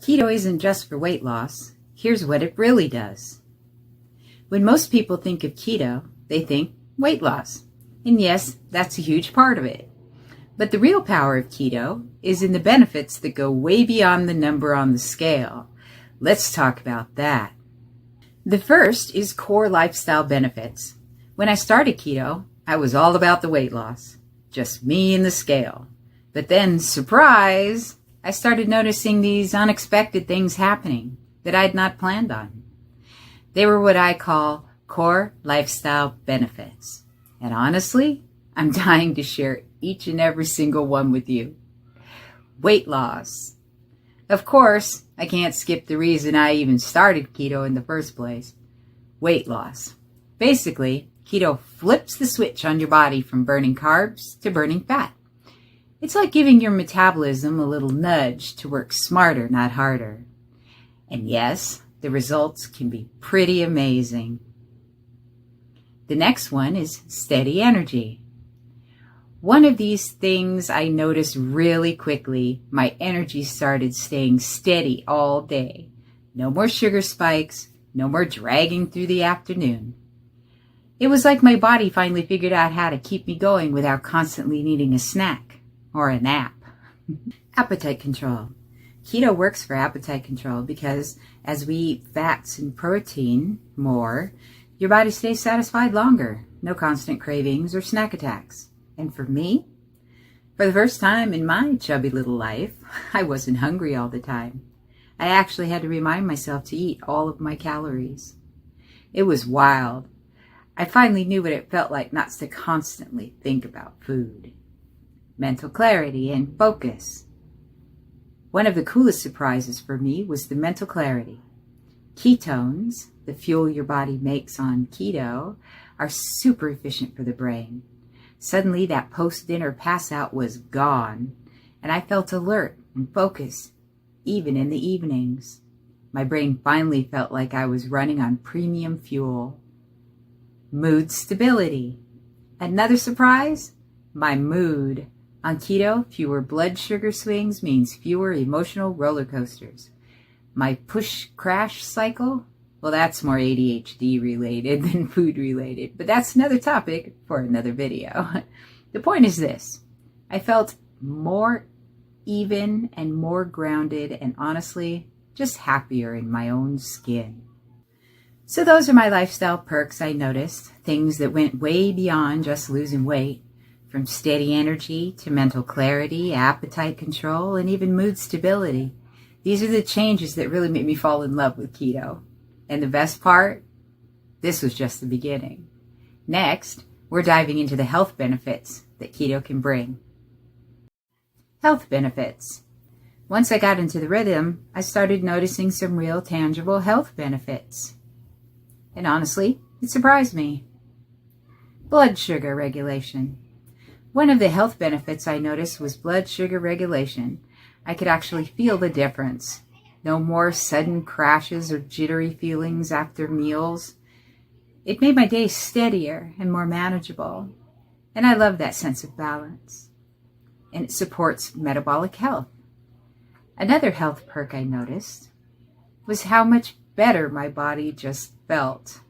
Keto isn't just for weight loss. Here's what it really does. When most people think of keto, they think weight loss. And yes, that's a huge part of it. But the real power of keto is in the benefits that go way beyond the number on the scale. Let's talk about that. The first is core lifestyle benefits. When I started keto, I was all about the weight loss. Just me and the scale. But then, surprise, I started noticing these unexpected things happening that I'd not planned on. They were what I call core lifestyle benefits. And honestly, I'm dying to share each and every single one with you. Weight loss. Of course, I can't skip the reason I even started keto in the first place. Weight loss. Basically, keto flips the switch on your body from burning carbs to burning fat. It's like giving your metabolism a little nudge to work smarter, not harder. And yes, the results can be pretty amazing. The next one is steady energy. One of these things I noticed really quickly, my energy started staying steady all day. No more sugar spikes, no more dragging through the afternoon. It was like my body finally figured out how to keep me going without constantly needing a snack or a nap. Appetite control. Keto works for appetite control because as we eat fats and protein more, your body stays satisfied longer. No constant cravings or snack attacks. And for me, for the first time in my chubby little life, I wasn't hungry all the time. I actually had to remind myself to eat all of my calories. It was wild. I finally knew what it felt like not to constantly think about food. Mental clarity and focus. One of the coolest surprises for me was the mental clarity. Ketones, the fuel your body makes on keto, are super efficient for the brain. Suddenly that post-dinner pass-out was gone, and I felt alert and focused, even in the evenings. My brain finally felt like I was running on premium fuel. Mood stability. Another surprise? My mood. On keto, fewer blood sugar swings means fewer emotional roller coasters. My push-crash cycle? Well, that's more ADHD related than food related, but that's another topic for another video. The point is this. I felt more even and more grounded and honestly just happier in my own skin. So those are my lifestyle perks I noticed, things that went way beyond just losing weight, from steady energy to mental clarity, appetite control, and even mood stability. These are the changes that really made me fall in love with keto. And the best part? This was just the beginning. Next, we're diving into the health benefits that keto can bring. Health benefits. Once I got into the rhythm, I started noticing some real tangible health benefits. And honestly, it surprised me. Blood sugar regulation. One of the health benefits I noticed was blood sugar regulation. I could actually feel the difference. No more sudden crashes or jittery feelings after meals. It made my day steadier and more manageable. And I love that sense of balance. And it supports metabolic health. Another health perk I noticed was how much better my body just felt.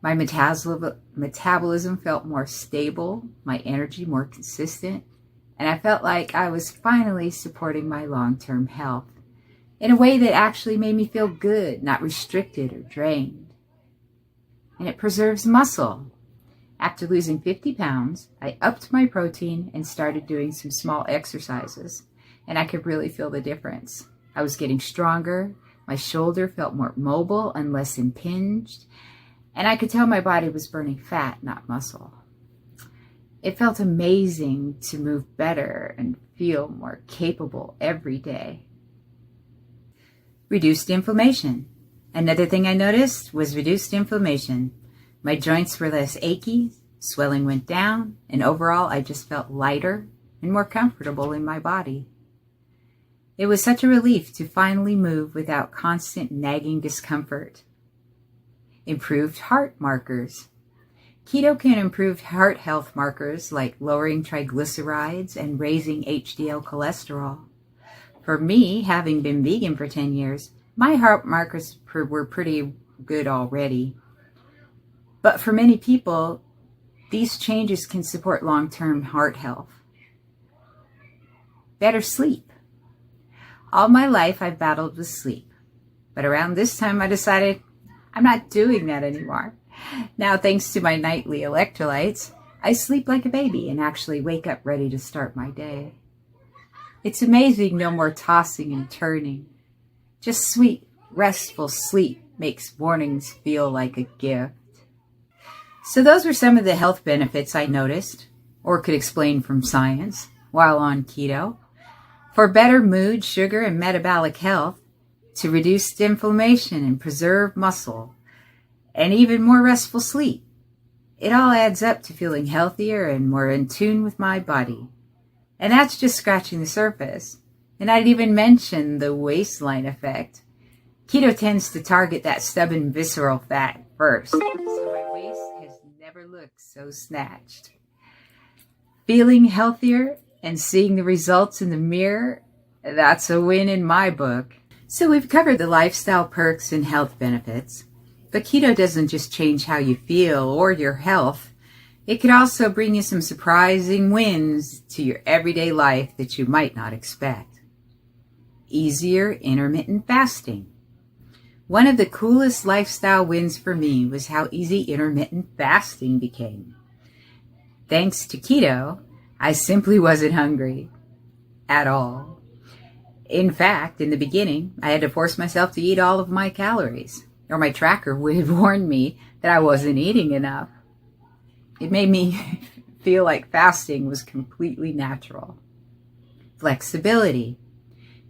My metabolism felt more stable, my energy more consistent, and I felt like I was finally supporting my long-term health in a way that actually made me feel good, not restricted or drained. And it preserves muscle. After losing 50 pounds, I upped my protein and started doing some small exercises, and I could really feel the difference. I was getting stronger, my shoulder felt more mobile and less impinged, and I could tell my body was burning fat, not muscle. It felt amazing to move better and feel more capable every day. Reduced inflammation. Another thing I noticed was reduced inflammation. My joints were less achy, swelling went down, and overall I just felt lighter and more comfortable in my body. It was such a relief to finally move without constant nagging discomfort. Improved heart markers. Keto can improve heart health markers like lowering triglycerides and raising HDL cholesterol. For me, having been vegan for 10 years, my heart markers were pretty good already. But for many people, these changes can support long-term heart health. Better sleep. All my life, I've battled with sleep. But around this time, I decided I'm not doing that anymore. Now, thanks to my nightly electrolytes, I sleep like a baby and actually wake up ready to start my day. It's amazing, no more tossing and turning. Just sweet, restful sleep makes mornings feel like a gift. So those were some of the health benefits I noticed, or could explain from science, while on keto. For better mood, sugar, and metabolic health, to reduce inflammation and preserve muscle, and even more restful sleep. It all adds up to feeling healthier and more in tune with my body. And that's just scratching the surface. And I'd even mention the waistline effect. Keto tends to target that stubborn visceral fat first, so my waist has never looked so snatched. Feeling healthier and seeing the results in the mirror, that's a win in my book. So we've covered the lifestyle perks and health benefits. But keto doesn't just change how you feel or your health. It could also bring you some surprising wins to your everyday life that you might not expect. Easier intermittent fasting. One of the coolest lifestyle wins for me was how easy intermittent fasting became. Thanks to keto, I simply wasn't hungry at all. In fact, in the beginning, I had to force myself to eat all of my calories, or my tracker would warn me that I wasn't eating enough. It made me feel like fasting was completely natural. Flexibility.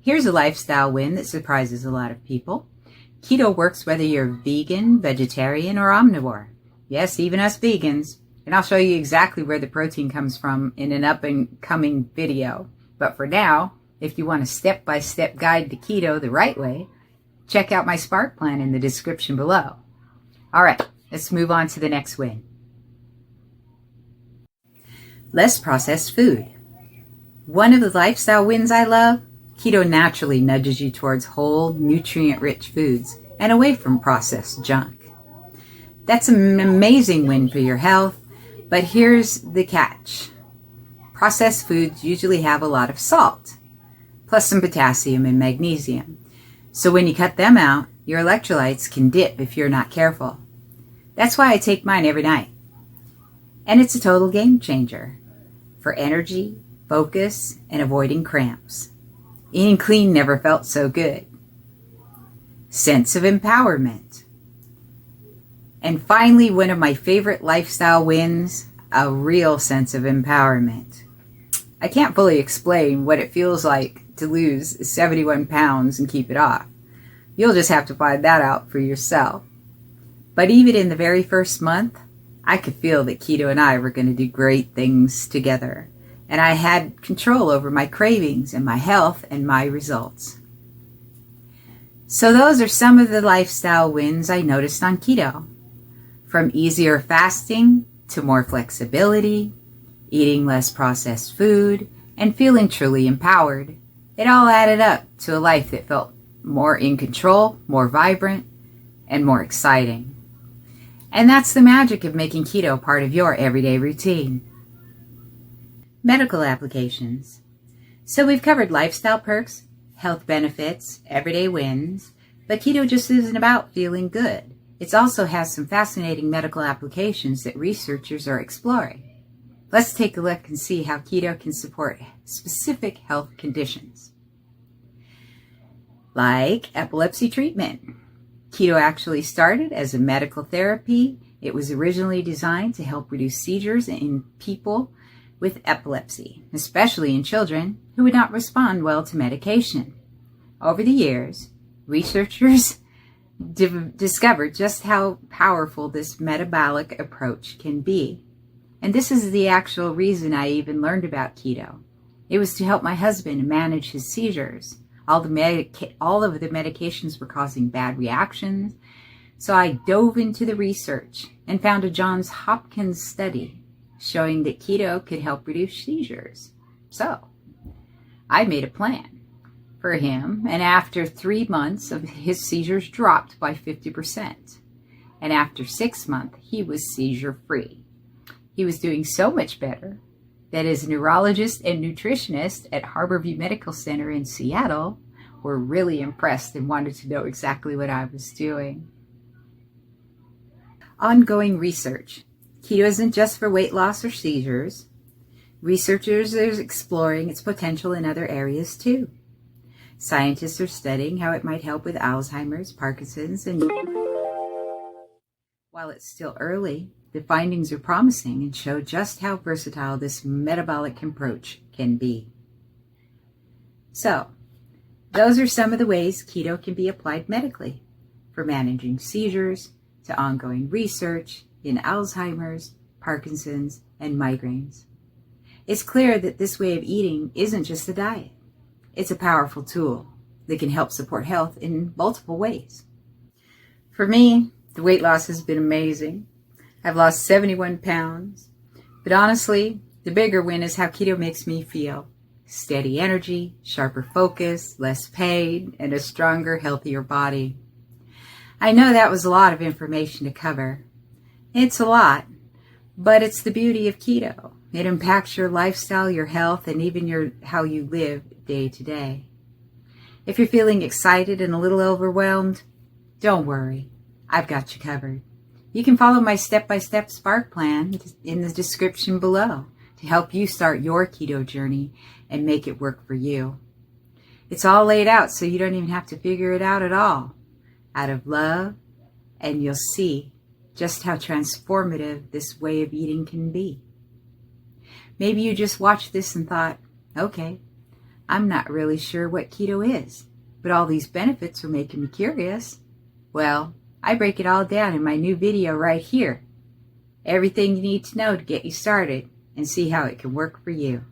Here's a lifestyle win that surprises a lot of people. Keto works whether you're vegan, vegetarian, or omnivore. Yes, even us vegans. And I'll show you exactly where the protein comes from in an up-and-coming video. But for now, if you want a step-by-step guide to keto the right way, check out my Spark plan in the description below. All right, let's move on to the next win. Less processed food. One of the lifestyle wins I love, keto naturally nudges you towards whole, nutrient-rich foods and away from processed junk. That's an amazing win for your health, but here's the catch. Processed foods usually have a lot of salt, plus some potassium and magnesium. So when you cut them out, your electrolytes can dip if you're not careful. That's why I take mine every night. And it's a total game changer for energy, focus, and avoiding cramps. Eating clean never felt so good. Sense of empowerment. And finally, one of my favorite lifestyle wins, a real sense of empowerment. I can't fully explain what it feels like to lose 71 pounds and keep it off. You'll just have to find that out for yourself. But even in the very first month, I could feel that keto and I were going to do great things together. And I had control over my cravings and my health and my results. So those are some of the lifestyle wins I noticed on keto. From easier fasting to more flexibility, eating less processed food, and feeling truly empowered. It all added up to a life that felt more in control, more vibrant, and more exciting. And that's the magic of making keto part of your everyday routine. Medical applications. So we've covered lifestyle perks, health benefits, everyday wins, but keto just isn't about feeling good. It also has some fascinating medical applications that researchers are exploring. Let's take a look and see how keto can support specific health conditions. Like epilepsy treatment. Keto actually started as a medical therapy. It was originally designed to help reduce seizures in people with epilepsy, especially in children who would not respond well to medication. Over the years, researchers discovered just how powerful this metabolic approach can be. And this is the actual reason I even learned about keto. It was to help my husband manage his seizures. All of the medications were causing bad reactions. So I dove into the research and found a Johns Hopkins study showing that keto could help reduce seizures. So I made a plan. for him, and after 3 months, his seizures dropped by 50%. And after 6 months, he was seizure-free. He was doing so much better that his neurologist and nutritionist at Harborview Medical Center in Seattle were really impressed and wanted to know exactly what I was doing. Ongoing research. Keto isn't just for weight loss or seizures. Researchers are exploring its potential in other areas too. Scientists are studying how it might help with Alzheimer's, Parkinson's, and while it's still early, the findings are promising and show just how versatile this metabolic approach can be. So, those are some of the ways keto can be applied medically, for managing seizures to ongoing research in Alzheimer's, Parkinson's, and migraines. It's clear that this way of eating isn't just a diet. It's a powerful tool that can help support health in multiple ways. For me, the weight loss has been amazing. I've lost 71 pounds. But honestly, the bigger win is how keto makes me feel. Steady energy, sharper focus, less pain, and a stronger, healthier body. I know that was a lot of information to cover. It's a lot, but it's the beauty of keto. It impacts your lifestyle, your health, and even how you live day to day. If you're feeling excited and a little overwhelmed, don't worry. I've got you covered. You can follow my step-by-step Spark plan in the description below to help you start your keto journey and make it work for you. It's all laid out so you don't even have to figure it out at all. Out of love, and you'll see just how transformative this way of eating can be. Maybe you just watched this and thought, okay, I'm not really sure what keto is, but all these benefits are making me curious. Well, I break it all down in my new video right here. Everything you need to know to get you started and see how it can work for you.